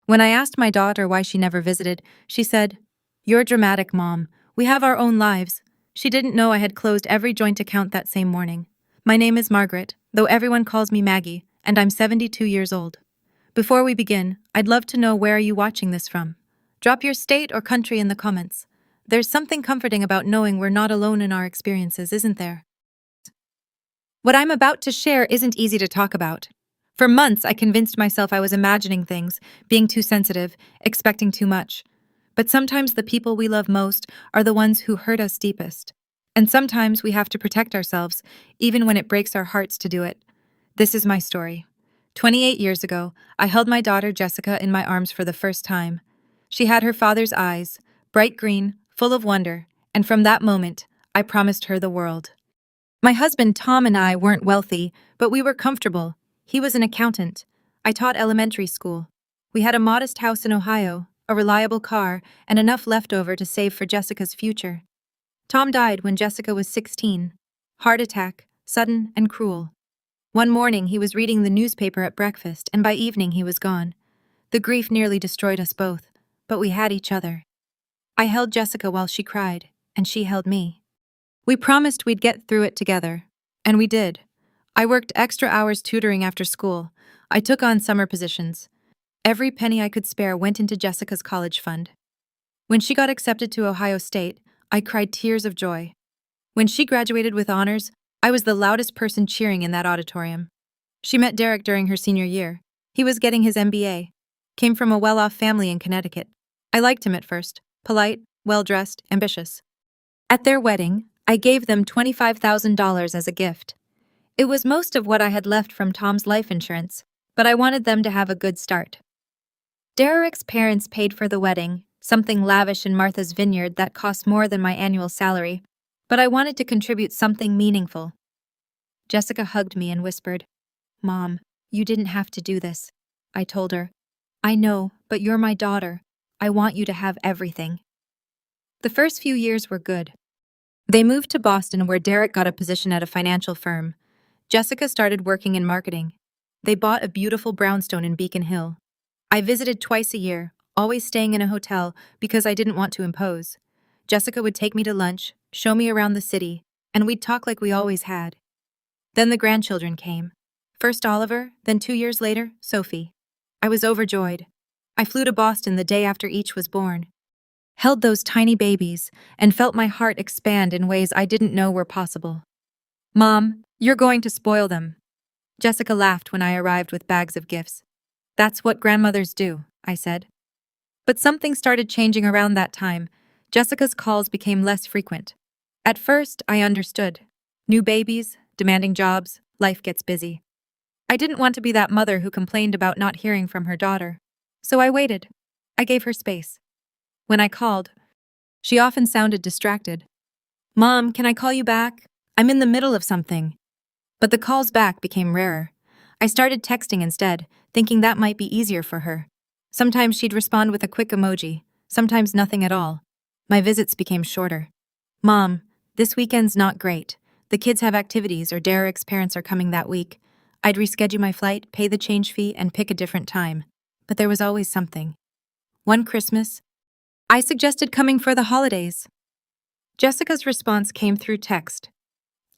When I asked my daughter why she never visited, she said, "You're dramatic, Mom. We have our own lives." She didn't know I had closed every joint account that same morning. My name is Margaret, though everyone calls me Maggie, and I'm 72 years old. Before we begin, I'd love to know where are you watching this from? Drop your state or country in the comments. There's something comforting about knowing we're not alone in our experiences, isn't there? What I'm about to share isn't easy to talk about. For months, I convinced myself I was imagining things, being too sensitive, expecting too much. But sometimes the people we love most are the ones who hurt us deepest. And sometimes we have to protect ourselves, even when it breaks our hearts to do it. This is my story. 28 years ago, I held my daughter Jessica in my arms for the first time. She had her father's eyes, bright green, full of wonder, and from that moment, I promised her the world. My husband Tom and I weren't wealthy, but we were comfortable. He was an accountant. I taught elementary school. We had a modest house in Ohio, a reliable car, and enough left over to save for Jessica's future. Tom died when Jessica was 16. Heart attack, sudden and cruel. One morning he was reading the newspaper at breakfast, and by evening he was gone. The grief nearly destroyed us both, but we had each other. I held Jessica while she cried, and she held me. We promised we'd get through it together, and we did. I worked extra hours tutoring after school. I took on summer positions. Every penny I could spare went into Jessica's college fund. When she got accepted to Ohio State, I cried tears of joy. When she graduated with honors, I was the loudest person cheering in that auditorium. She met Derek during her senior year. He was getting his MBA. Came from a well-off family in Connecticut. I liked him at first. Polite, well-dressed, ambitious. At their wedding, I gave them $25,000 as a gift. It was most of what I had left from Tom's life insurance, but I wanted them to have a good start. Derek's parents paid for the wedding, something lavish in Martha's Vineyard that cost more than my annual salary, but I wanted to contribute something meaningful. Jessica hugged me and whispered, "Mom, you didn't have to do this." I told her, "I know, but you're my daughter. I want you to have everything." The first few years were good. They moved to Boston where Derek got a position at a financial firm. Jessica started working in marketing. They bought a beautiful brownstone in Beacon Hill. I visited twice a year, always staying in a hotel because I didn't want to impose. Jessica would take me to lunch, show me around the city, and we'd talk like we always had. Then the grandchildren came. First Oliver, then 2 years later, Sophie. I was overjoyed. I flew to Boston the day after each was born. Held those tiny babies, and felt my heart expand in ways I didn't know were possible. "Mom, you're going to spoil them." Jessica laughed when I arrived with bags of gifts. "That's what grandmothers do," I said. But something started changing around that time. Jessica's calls became less frequent. At first, I understood. New babies, demanding jobs, life gets busy. I didn't want to be that mother who complained about not hearing from her daughter. So I waited. I gave her space. When I called, she often sounded distracted. "Mom, can I call you back? I'm in the middle of something." But the calls back became rarer. I started texting instead, thinking that might be easier for her. Sometimes she'd respond with a quick emoji, sometimes nothing at all. My visits became shorter. "Mom, this weekend's not great. The kids have activities or Derek's parents are coming that week." I'd reschedule my flight, pay the change fee, and pick a different time. But there was always something. One Christmas, I suggested coming for the holidays. Jessica's response came through text.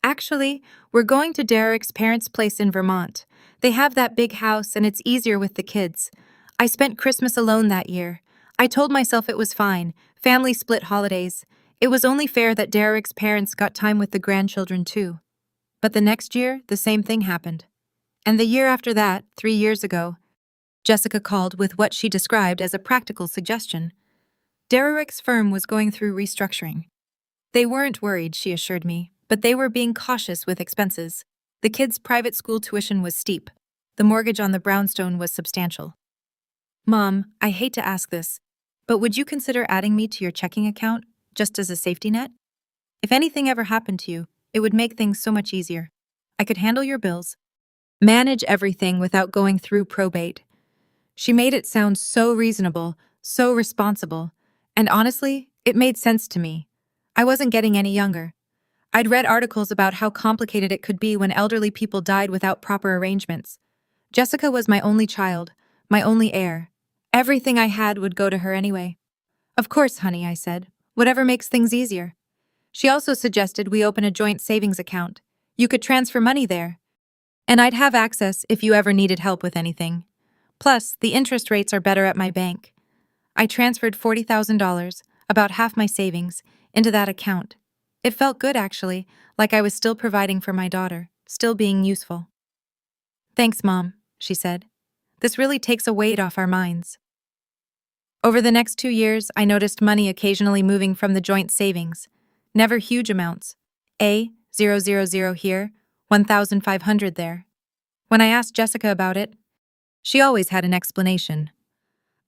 "Actually, we're going to Derek's parents' place in Vermont. They have that big house and it's easier with the kids. I spent Christmas alone that year. I told myself it was fine. Family split holidays. It was only fair that Derek's parents got time with the grandchildren too." But the next year, the same thing happened. And the year after that, 3 years ago, Jessica called with what she described as a practical suggestion. Derek's firm was going through restructuring. They weren't worried, she assured me, but they were being cautious with expenses. The kids' private school tuition was steep. The mortgage on the brownstone was substantial. "Mom, I hate to ask this, but would you consider adding me to your checking account, just as a safety net? If anything ever happened to you, it would make things so much easier. I could handle your bills, manage everything without going through probate." She made it sound so reasonable, so responsible, and honestly, it made sense to me. I wasn't getting any younger. I'd read articles about how complicated it could be when elderly people died without proper arrangements. Jessica was my only child, my only heir, Everything I had would go to her anyway. Of course, honey, I said. Whatever makes things easier. She also suggested we open a joint savings account. You could transfer money there, and I'd have access if you ever needed help with anything. Plus, the interest rates are better at my bank. I transferred $40,000, about half my savings, into that account. It felt good, actually, like I was still providing for my daughter, still being useful. Thanks, Mom, she said. This really takes a weight off our minds. Over the next 2 years, I noticed money occasionally moving from the joint savings. Never huge amounts. 000 here, 1,500 there. When I asked Jessica about it, she always had an explanation.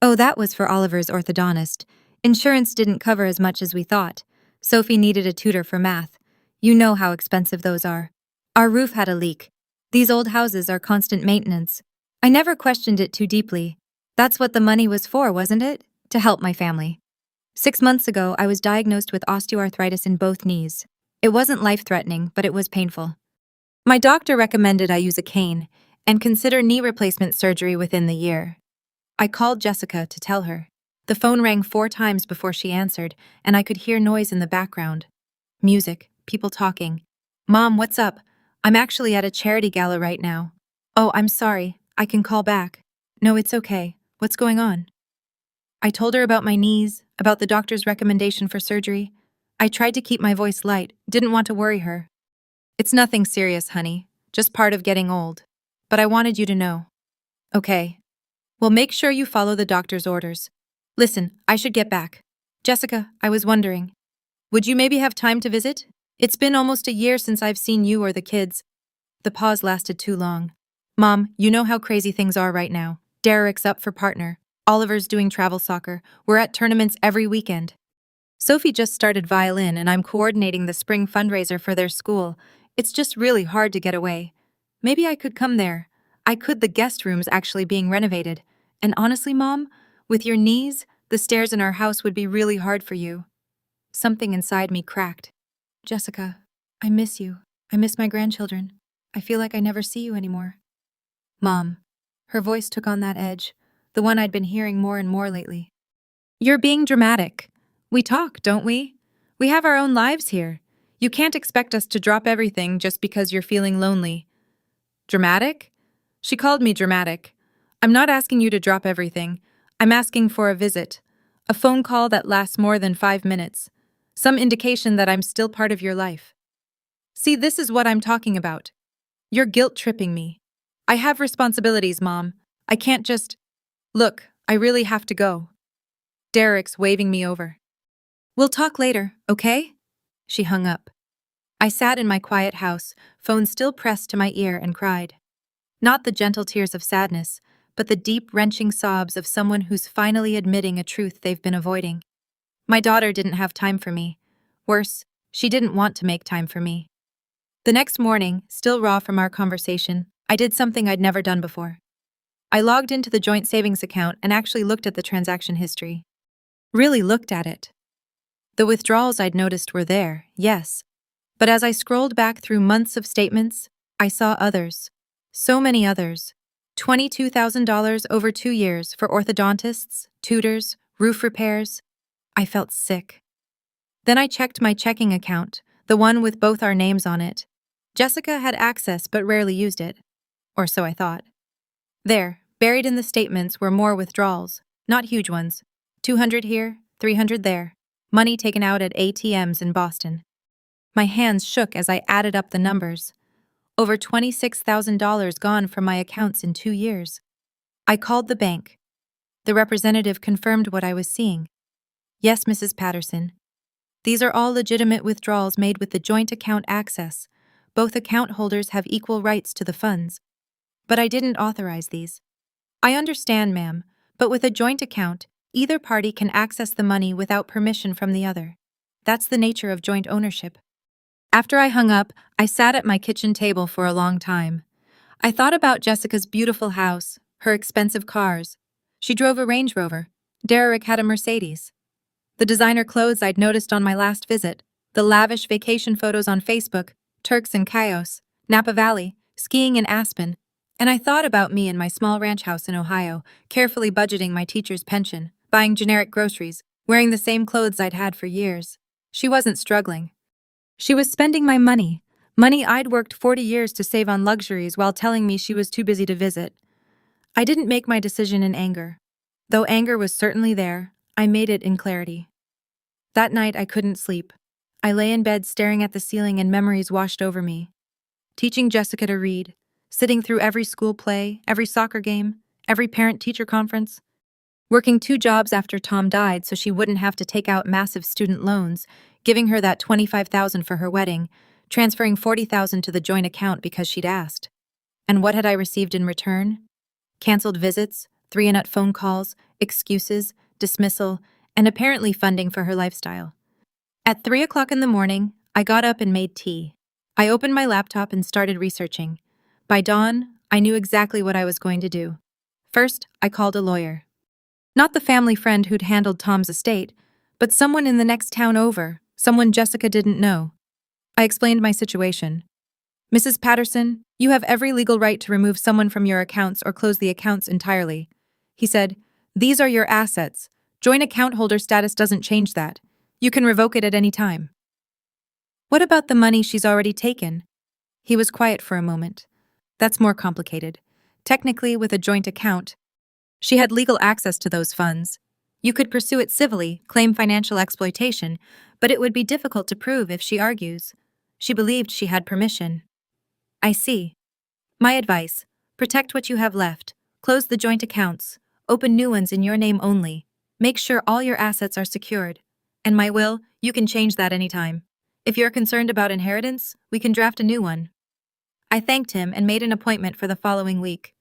Oh, that was for Oliver's orthodontist. Insurance didn't cover as much as we thought. Sophie needed a tutor for math. You know how expensive those are. Our roof had a leak. These old houses are constant maintenance. I never questioned it too deeply. That's what the money was for, wasn't it? To help my family. 6 months ago, I was diagnosed with osteoarthritis in both knees. It wasn't life-threatening, but it was painful. My doctor recommended I use a cane and consider knee replacement surgery within the year. I called Jessica to tell her. The phone rang 4 times before she answered, and I could hear noise in the background. Music, people talking. Mom, what's up? I'm actually at a charity gala right now. Oh, I'm sorry. I can call back. No, it's okay. What's going on? I told her about my knees, about the doctor's recommendation for surgery. I tried to keep my voice light, didn't want to worry her. It's nothing serious, honey. Just part of getting old. But I wanted you to know. Okay. Well, make sure you follow the doctor's orders. Listen, I should get back. Jessica, I was wondering. Would you maybe have time to visit? It's been almost a year since I've seen you or the kids. The pause lasted too long. Mom, you know how crazy things are right now. Derek's up for partner. Oliver's doing travel soccer. We're at tournaments every weekend. Sophie just started violin and I'm coordinating the spring fundraiser for their school. It's just really hard to get away. Maybe I could come there. The guest room's actually being renovated. And honestly, Mom, with your knees, the stairs in our house would be really hard for you. Something inside me cracked. Jessica, I miss you. I miss my grandchildren. I feel like I never see you anymore. Mom. Her voice took on that edge, the one I'd been hearing more and more lately. You're being dramatic. We talk, don't we? We have our own lives here. You can't expect us to drop everything just because you're feeling lonely. Dramatic? She called me dramatic. I'm not asking you to drop everything. I'm asking for a visit. A phone call that lasts more than 5 minutes. Some indication that I'm still part of your life. See, this is what I'm talking about. You're guilt-tripping me. I have responsibilities, Mom. I can't just... Look, I really have to go. Derek's waving me over. We'll talk later, okay? She hung up. I sat in my quiet house, phone still pressed to my ear, and cried. Not the gentle tears of sadness, but the deep, wrenching sobs of someone who's finally admitting a truth they've been avoiding. My daughter didn't have time for me. Worse, she didn't want to make time for me. The next morning, still raw from our conversation, I did something I'd never done before. I logged into the joint savings account and actually looked at the transaction history. Really looked at it. The withdrawals I'd noticed were there, yes. But as I scrolled back through months of statements, I saw others. So many others. $22,000 over 2 years for orthodontists, tutors, roof repairs. I felt sick. Then I checked my checking account, the one with both our names on it. Jessica had access but rarely used it. Or so I thought. There, buried in the statements were more withdrawals, not huge ones. 200 here, 300 there. Money taken out at ATMs in Boston. My hands shook as I added up the numbers. Over $26,000 gone from my accounts in 2 years. I called the bank. The representative confirmed what I was seeing. Yes, Mrs. Patterson. These are all legitimate withdrawals made with the joint account access. Both account holders have equal rights to the funds. But I didn't authorize these. I understand, ma'am, but with a joint account, either party can access the money without permission from the other. That's the nature of joint ownership. After I hung up, I sat at my kitchen table for a long time. I thought about Jessica's beautiful house, her expensive cars. She drove a Range Rover. Derek had a Mercedes. The designer clothes I'd noticed on my last visit, the lavish vacation photos on Facebook, Turks and Caicos, Napa Valley, skiing in Aspen. And I thought about me and my small ranch house in Ohio, carefully budgeting my teacher's pension, buying generic groceries, wearing the same clothes I'd had for years. She wasn't struggling. She was spending my money, money I'd worked 40 years to save on luxuries while telling me she was too busy to visit. I didn't make my decision in anger. Though anger was certainly there, I made it in clarity. That night I couldn't sleep. I lay in bed staring at the ceiling and memories washed over me. Teaching Jessica to read, sitting through every school play, every soccer game, every parent-teacher conference, working 2 jobs after Tom died so she wouldn't have to take out massive student loans, giving her that $25,000 for her wedding, transferring $40,000 to the joint account because she'd asked. And what had I received in return? Canceled visits, 3-and-out phone calls, excuses, dismissal, and apparently funding for her lifestyle. At 3 o'clock in the morning, I got up and made tea. I opened my laptop and started researching. By dawn, I knew exactly what I was going to do. First, I called a lawyer. Not the family friend who'd handled Tom's estate, but someone in the next town over, someone Jessica didn't know. I explained my situation. Mrs. Patterson, you have every legal right to remove someone from your accounts or close the accounts entirely. He said, these are your assets. Joint account holder status doesn't change that. You can revoke it at any time. What about the money she's already taken? He was quiet for a moment. That's more complicated. Technically, with a joint account, she had legal access to those funds. You could pursue it civilly, claim financial exploitation, but it would be difficult to prove if she argues. She believed she had permission. I see. My advice, protect what you have left, close the joint accounts, open new ones in your name only, make sure all your assets are secured. And my will, you can change that anytime. If you're concerned about inheritance, we can draft a new one. I thanked him and made an appointment for the following week.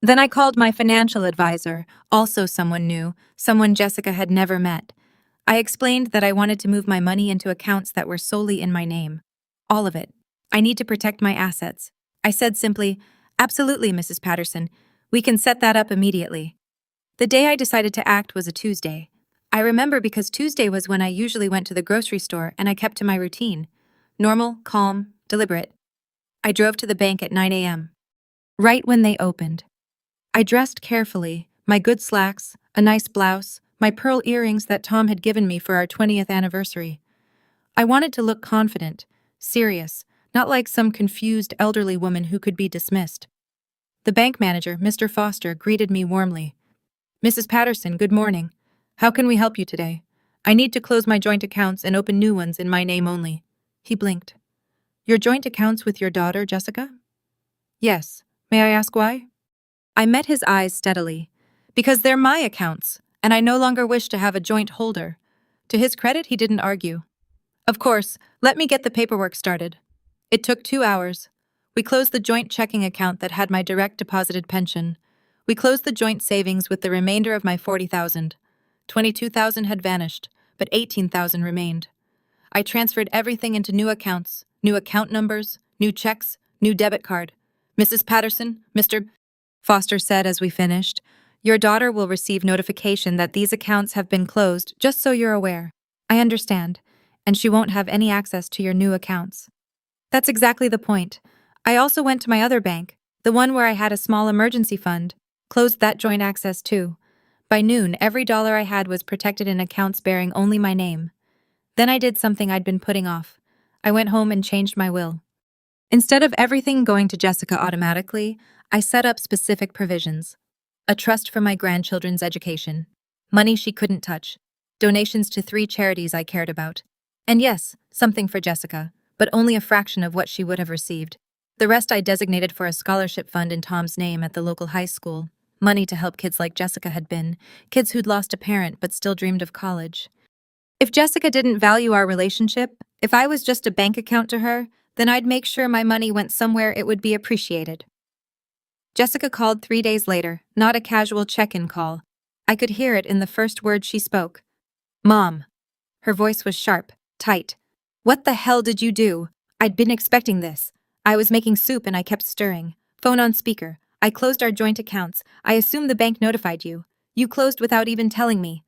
Then I called my financial advisor, also someone new, someone Jessica had never met. I explained that I wanted to move my money into accounts that were solely in my name. All of it. I need to protect my assets. I said simply, absolutely, Mrs. Patterson. We can set that up immediately. The day I decided to act was a Tuesday. I remember because Tuesday was when I usually went to the grocery store and I kept to my routine. Normal, calm, deliberate. I drove to the bank at 9 a.m. Right when they opened. I dressed carefully, my good slacks, a nice blouse, my pearl earrings that Tom had given me for our 20th anniversary. I wanted to look confident, serious, not like some confused elderly woman who could be dismissed. The bank manager, Mr. Foster, greeted me warmly. Mrs. Patterson, good morning. How can we help you today? I need to close my joint accounts and open new ones in my name only. He blinked. Your joint accounts with your daughter, Jessica? Yes. May I ask why? I met his eyes steadily. Because they're my accounts, and I no longer wish to have a joint holder. To his credit, he didn't argue. Of course, let me get the paperwork started. It took 2 hours. We closed the joint checking account that had my direct deposited pension. We closed the joint savings with the remainder of my $40,000. $22,000 had vanished, but $18,000 remained. I transferred everything into new accounts, new account numbers, new checks, new debit card. Mrs. Patterson, Mr. Foster said as we finished, your daughter will receive notification that these accounts have been closed, just so you're aware. I understand, and she won't have any access to your new accounts. That's exactly the point. I also went to my other bank, the one where I had a small emergency fund, closed that joint access too. By noon, every dollar I had was protected in accounts bearing only my name. Then I did something I'd been putting off. I went home and changed my will. Instead of everything going to Jessica automatically, I set up specific provisions. A trust for my grandchildren's education, money she couldn't touch, donations to 3 charities I cared about. And yes, something for Jessica, but only a fraction of what she would have received. The rest I designated for a scholarship fund in Tom's name at the local high school. Money to help kids like Jessica had been, kids who'd lost a parent but still dreamed of college. If Jessica didn't value our relationship, if I was just a bank account to her, then I'd make sure my money went somewhere it would be appreciated. Jessica called 3 days later, not a casual check-in call. I could hear it in the first word she spoke. Mom. Her voice was sharp, tight. What the hell did you do? I'd been expecting this. I was making soup and I kept stirring. Phone on speaker. I closed our joint accounts. I assume the bank notified you. You closed without even telling me.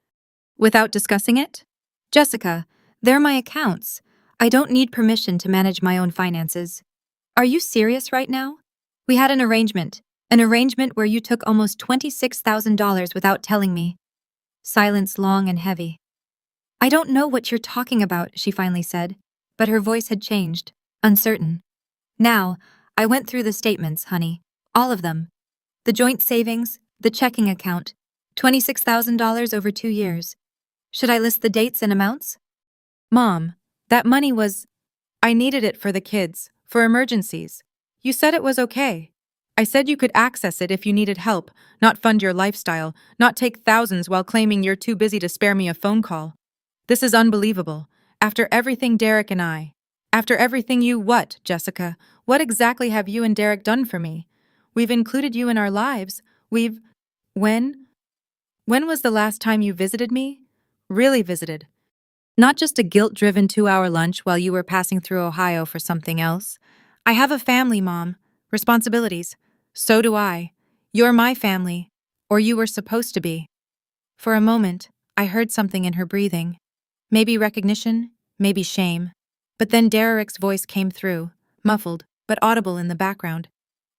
Without discussing it? Jessica, they're my accounts. I don't need permission to manage my own finances. Are you serious right now? We had an arrangement. An arrangement where you took almost $26,000 without telling me. Silence long and heavy. I don't know what you're talking about, she finally said, but her voice had changed, uncertain. Now, I went through the statements, honey. All of them. The joint savings, the checking account, $26,000 over 2 years. Should I list the dates and amounts? Mom, that money was… I needed it for the kids, for emergencies. You said it was okay. I said you could access it if you needed help, not fund your lifestyle, not take thousands while claiming you're too busy to spare me a phone call. This is unbelievable. After everything Derek and I… After everything you… What, Jessica? What exactly have you and Derek done for me? We've included you in our lives. We've… When? When was the last time you visited me? Really visited. Not just a guilt-driven 2-hour lunch while you were passing through Ohio for something else. I have a family, Mom. Responsibilities. So do I. You're my family. Or you were supposed to be. For a moment, I heard something in her breathing. Maybe recognition, maybe shame. But then Derek's voice came through, muffled, but audible in the background.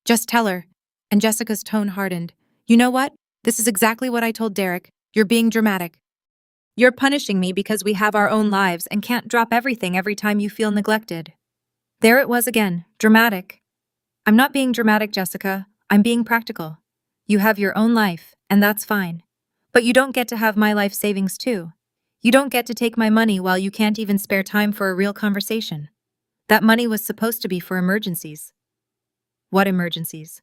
Just tell her. And Jessica's tone hardened. You know what? This is exactly what I told Derek. You're being dramatic. You're punishing me because we have our own lives and can't drop everything every time you feel neglected. There it was again, dramatic. I'm not being dramatic, Jessica. I'm being practical. You have your own life, and that's fine. But you don't get to have my life savings too. You don't get to take my money while you can't even spare time for a real conversation. That money was supposed to be for emergencies. What emergencies?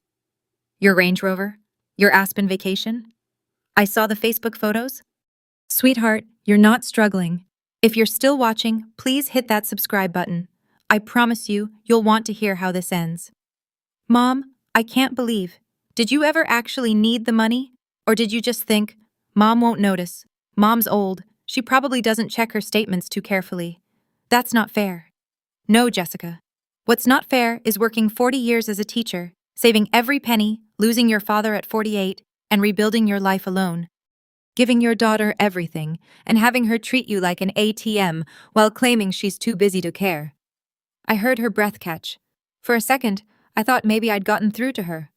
Your Range Rover? Your Aspen vacation? I saw the Facebook photos. Sweetheart, you're not struggling. If you're still watching, please hit that subscribe button. I promise you, you'll want to hear how this ends. Mom, I can't believe. Did you ever actually need the money? Or did you just think, Mom won't notice. Mom's old. She probably doesn't check her statements too carefully. That's not fair. No, Jessica. What's not fair is working 40 years as a teacher, saving every penny, losing your father at 48, and rebuilding your life alone. Giving your daughter everything, and having her treat you like an ATM while claiming she's too busy to care. I heard her breath catch. For a second, I thought maybe I'd gotten through to her.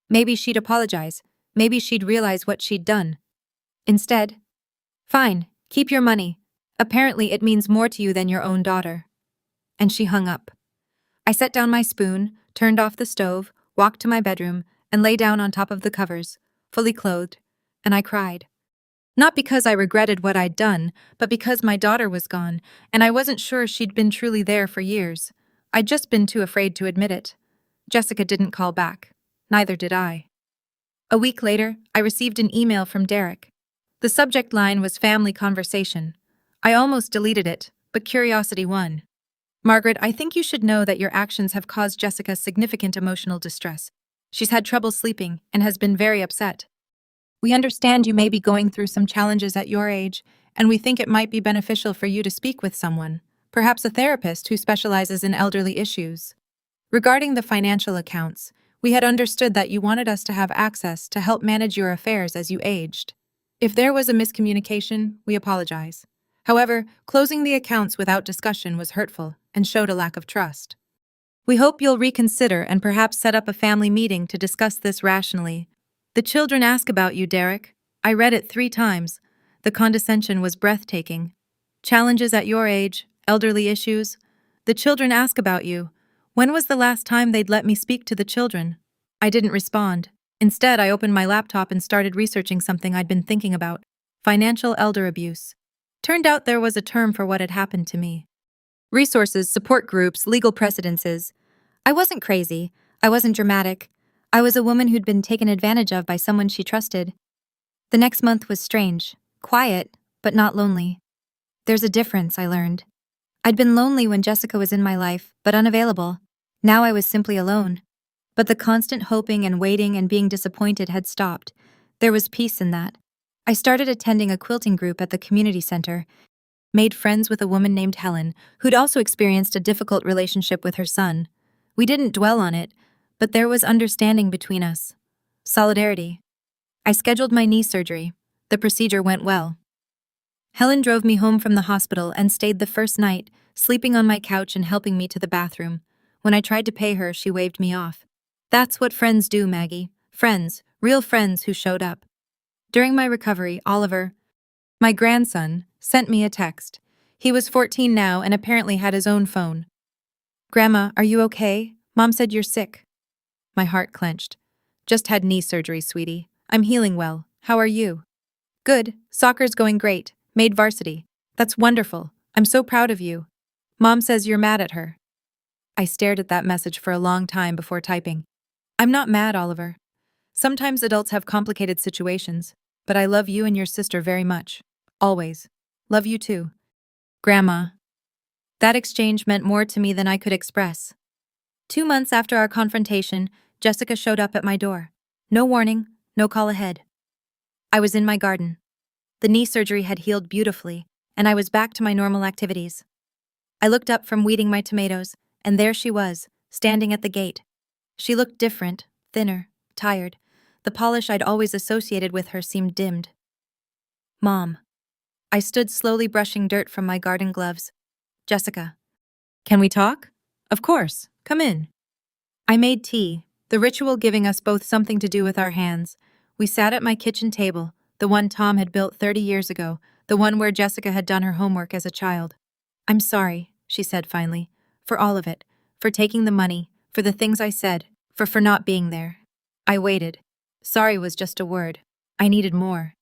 Maybe she'd apologize. Maybe she'd realize what she'd done. Instead, fine, keep your money. Apparently it means more to you than your own daughter. And she hung up. I set down my spoon, turned off the stove, walked to my bedroom, and lay down on top of the covers, fully clothed, and I cried. Not because I regretted what I'd done, but because my daughter was gone, and I wasn't sure she'd been truly there for years. I'd just been too afraid to admit it. Jessica didn't call back. Neither did I. A week later, I received an email from Derek. The subject line was family conversation. I almost deleted it, but curiosity won. Margaret, I think you should know that your actions have caused Jessica significant emotional distress. She's had trouble sleeping and has been very upset. We understand you may be going through some challenges at your age, and we think it might be beneficial for you to speak with someone, perhaps a therapist who specializes in elderly issues. Regarding the financial accounts, we had understood that you wanted us to have access to help manage your affairs as you aged. If there was a miscommunication, we apologize. However, closing the accounts without discussion was hurtful and showed a lack of trust. We hope you'll reconsider and perhaps set up a family meeting to discuss this rationally. The children ask about you, Derek. I read it 3 times. The condescension was breathtaking. Challenges at your age, elderly issues. The children ask about you. When was the last time they'd let me speak to the children? I didn't respond. Instead, I opened my laptop and started researching something I'd been thinking about. Financial elder abuse. Turned out there was a term for what had happened to me. Resources, support groups, legal precedences. I wasn't crazy. I wasn't dramatic. I was a woman who'd been taken advantage of by someone she trusted. The next month was strange, quiet, but not lonely. There's a difference, I learned. I'd been lonely when Jessica was in my life, but unavailable. Now I was simply alone. But the constant hoping and waiting and being disappointed had stopped. There was peace in that. I started attending a quilting group at the community center, made friends with a woman named Helen, who'd also experienced a difficult relationship with her son. We didn't dwell on it, but there was understanding between us. Solidarity. I scheduled my knee surgery. The procedure went well. Helen drove me home from the hospital and stayed the first night, sleeping on my couch and helping me to the bathroom. When I tried to pay her, she waved me off. That's what friends do, Maggie. Friends, real friends who showed up. During my recovery, Oliver, my grandson, sent me a text. He was 14 now and apparently had his own phone. Grandma, are you okay? Mom said you're sick. My heart clenched. Just had knee surgery, sweetie. I'm healing well. How are you? Good. Soccer's going great. Made varsity. That's wonderful. I'm so proud of you. Mom says you're mad at her. I stared at that message for a long time before typing. I'm not mad, Oliver. Sometimes adults have complicated situations, but I love you and your sister very much. Always. Love you too. Grandma. That exchange meant more to me than I could express. 2 months after our confrontation, Jessica showed up at my door. No warning, no call ahead. I was in my garden. The knee surgery had healed beautifully, and I was back to my normal activities. I looked up from weeding my tomatoes, and there she was, standing at the gate. She looked different, thinner, tired. The polish I'd always associated with her seemed dimmed. Mom. I stood slowly brushing dirt from my garden gloves. Jessica. Can we talk? Of course. Come in. I made tea, the ritual giving us both something to do with our hands. We sat at my kitchen table, the one Tom had built 30 years ago, the one where Jessica had done her homework as a child. I'm sorry, she said finally, for all of it, for taking the money, for the things I said, for not being there. I waited. Sorry was just a word. I needed more.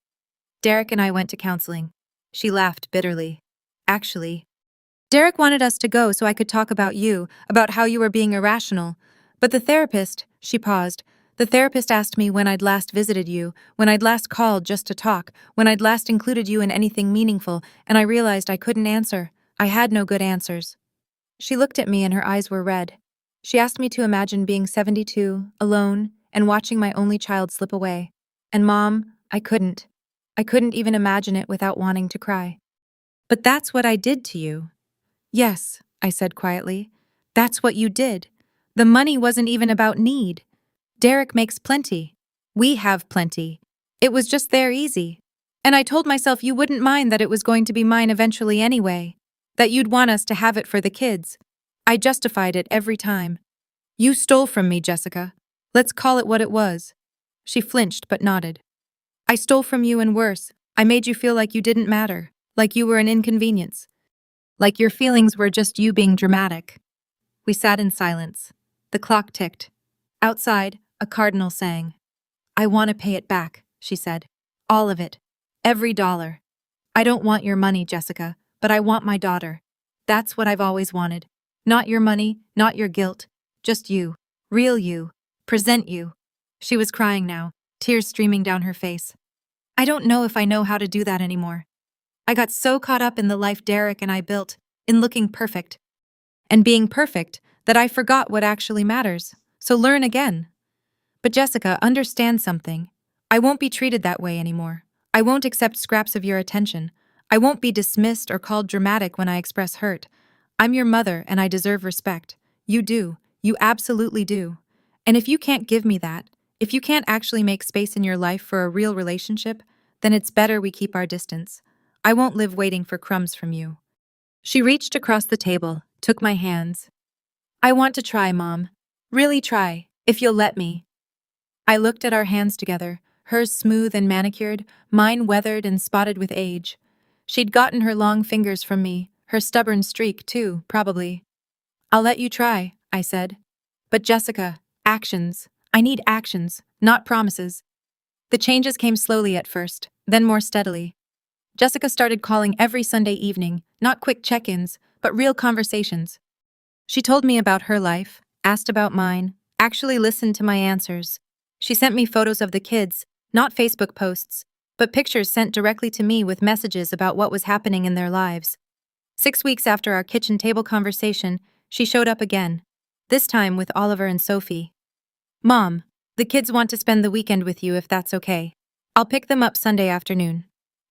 Derek and I went to counseling. She laughed bitterly. Actually, Derek wanted us to go so I could talk about you, about how you were being irrational. But the therapist, she paused, the therapist asked me when I'd last visited you, when I'd last called just to talk, when I'd last included you in anything meaningful, and I realized I couldn't answer. I had no good answers. She looked at me and her eyes were red. She asked me to imagine being 72, alone, and watching my only child slip away. And Mom, I couldn't. I couldn't even imagine it without wanting to cry. But that's what I did to you. Yes, I said quietly. That's what you did. The money wasn't even about need. Derek makes plenty. We have plenty. It was just there easy. And I told myself you wouldn't mind that it was going to be mine eventually anyway. That you'd want us to have it for the kids. I justified it every time. You stole from me, Jessica. Let's call it what it was. She flinched but nodded. I stole from you and worse. I made you feel like you didn't matter. Like you were an inconvenience. Like your feelings were just you being dramatic. We sat in silence. The clock ticked. Outside, a cardinal sang. I want to pay it back, she said. All of it. Every dollar. I don't want your money, Jessica, but I want my daughter. That's what I've always wanted. Not your money, not your guilt. Just you. Real you. Present you. She was crying now, tears streaming down her face. I don't know if I know how to do that anymore. I got so caught up in the life Derek and I built, in looking perfect. And being perfect, that I forgot what actually matters. So learn again. But Jessica, understand something. I won't be treated that way anymore. I won't accept scraps of your attention. I won't be dismissed or called dramatic when I express hurt. I'm your mother and I deserve respect. You do. You absolutely do. And if you can't give me that, if you can't actually make space in your life for a real relationship, then it's better we keep our distance. I won't live waiting for crumbs from you. She reached across the table, took my hands. I want to try, Mom. Really try, if you'll let me. I looked at our hands together, hers smooth and manicured, mine weathered and spotted with age. She'd gotten her long fingers from me, her stubborn streak too, probably. I'll let you try, I said. But Jessica, actions. I need actions, not promises. The changes came slowly at first, then more steadily. Jessica started calling every Sunday evening, not quick check-ins, but real conversations. She told me about her life, asked about mine, actually listened to my answers. She sent me photos of the kids, not Facebook posts, but pictures sent directly to me with messages about what was happening in their lives. 6 weeks after our kitchen table conversation, she showed up again, this time with Oliver and Sophie. Mom, the kids want to spend the weekend with you if that's okay. I'll pick them up Sunday afternoon.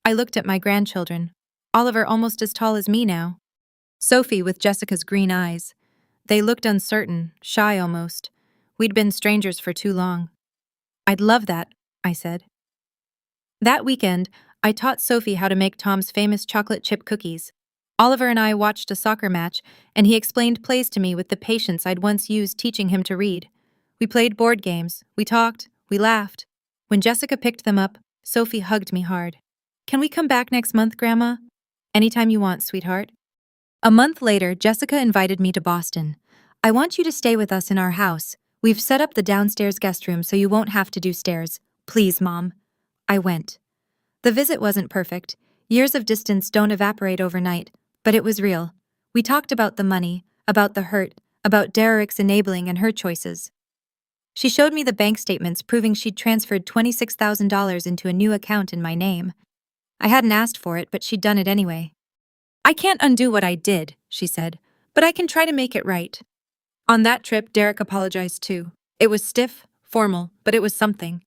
I looked at my grandchildren. Oliver almost as tall as me now. Sophie with Jessica's green eyes. They looked uncertain, shy almost. We'd been strangers for too long. I'd love that, I said. That weekend, I taught Sophie how to make Tom's famous chocolate chip cookies. Oliver and I watched a soccer match, and he explained plays to me with the patience I'd once used teaching him to read. We played board games, we talked, We laughed. When Jessica picked them up, Sophie hugged me hard. Can we come back next month, Grandma? Anytime you want, sweetheart. A month later, Jessica invited me to Boston. I want you to stay with us in our house. We've set up the downstairs guest room so you won't have to do stairs. Please, Mom. I went. The visit wasn't perfect. Years of distance don't evaporate overnight, but it was real. We talked about the money, about the hurt, about Derek's enabling and her choices. She showed me the bank statements proving she'd transferred $26,000 into a new account in my name. I hadn't asked for it, but she'd done it anyway. I can't undo what I did, she said, but I can try to make it right. On that trip, Derek apologized too. It was stiff, formal, but it was something.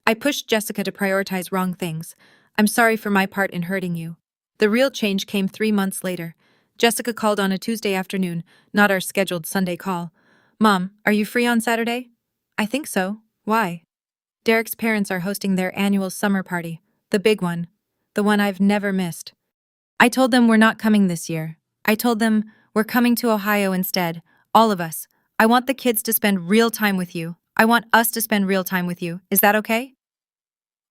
I pushed Jessica to prioritize wrong things. I'm sorry for my part in hurting you. The real change came 3 months later. Jessica called on a Tuesday afternoon, not our scheduled Sunday call. Mom, are you free on Saturday? I think so. Why? Derek's parents are hosting their annual summer party, the big one, the one I've never missed. I told them we're not coming this year. I told them we're coming to Ohio instead, all of us. I want the kids to spend real time with you. I want us to spend real time with you. Is that okay?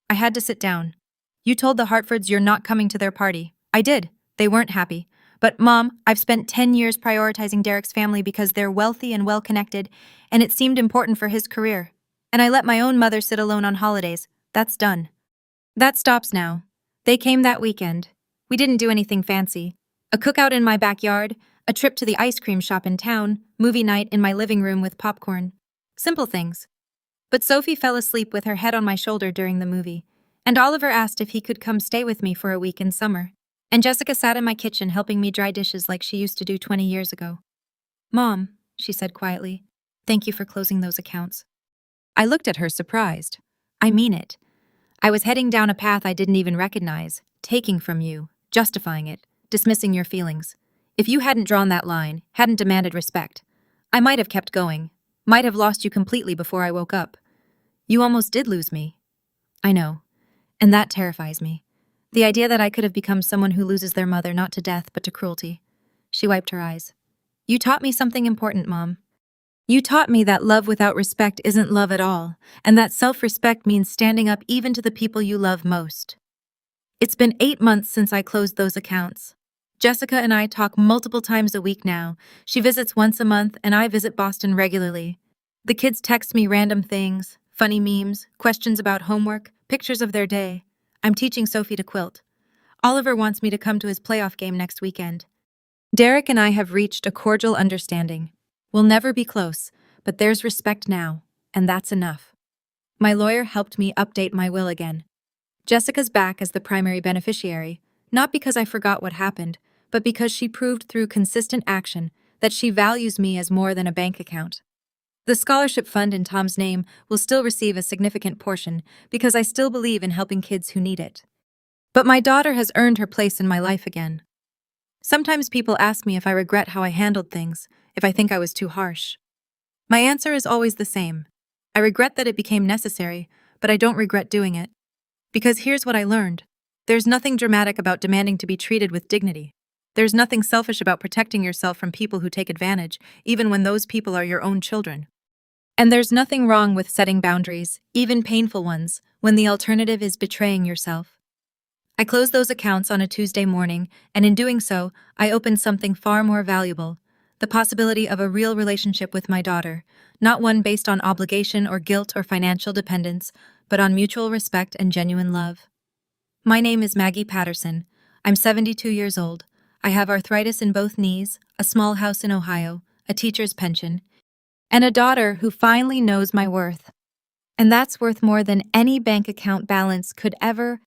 I had to sit down. You told the Hartfords you're not coming to their party. I did. They weren't happy. But, Mom, I've spent 10 years prioritizing Derek's family because they're wealthy and well-connected, and it seemed important for his career. And I let my own mother sit alone on holidays. That's done. That stops now. They came that weekend. We didn't do anything fancy. A cookout in my backyard, a trip to the ice cream shop in town, movie night in my living room with popcorn. Simple things. But Sophie fell asleep with her head on my shoulder during the movie, and Oliver asked if he could come stay with me for a week in summer. And Jessica sat in my kitchen helping me dry dishes like she used to do 20 years ago. Mom, she said quietly, thank you for closing those accounts. I looked at her surprised. I mean it. I was heading down a path I didn't even recognize, taking from you, justifying it, dismissing your feelings. If you hadn't drawn that line, hadn't demanded respect, I might have kept going, might have lost you completely before I woke up. You almost did lose me. I know, and that terrifies me. The idea that I could have become someone who loses their mother not to death but to cruelty. She wiped her eyes. You taught me something important, Mom. You taught me that love without respect isn't love at all, and that self-respect means standing up even to the people you love most. It's been 8 months since I closed those accounts. Jessica and I talk multiple times a week now. She visits once a month, and I visit Boston regularly. The kids text me random things, funny memes, questions about homework, pictures of their day. I'm teaching Sophie to quilt. Oliver wants me to come to his playoff game next weekend. Derek and I have reached a cordial understanding. We'll never be close, but there's respect now, and that's enough. My lawyer helped me update my will again. Jessica's back as the primary beneficiary, not because I forgot what happened, but because she proved through consistent action that she values me as more than a bank account. The scholarship fund in Tom's name will still receive a significant portion because I still believe in helping kids who need it. But my daughter has earned her place in my life again. Sometimes people ask me if I regret how I handled things, if I think I was too harsh. My answer is always the same. I regret that it became necessary, but I don't regret doing it. Because here's what I learned. There's nothing dramatic about demanding to be treated with dignity. There's nothing selfish about protecting yourself from people who take advantage, even when those people are your own children. And there's nothing wrong with setting boundaries, even painful ones, when the alternative is betraying yourself. I closed those accounts on a Tuesday morning, and in doing so, I opened something far more valuable, the possibility of a real relationship with my daughter, not one based on obligation or guilt or financial dependence, but on mutual respect and genuine love. My name is Maggie Patterson. I'm 72 years old. I have arthritis in both knees, a small house in Ohio, a teacher's pension, and a daughter who finally knows my worth. And that's worth more than any bank account balance could ever,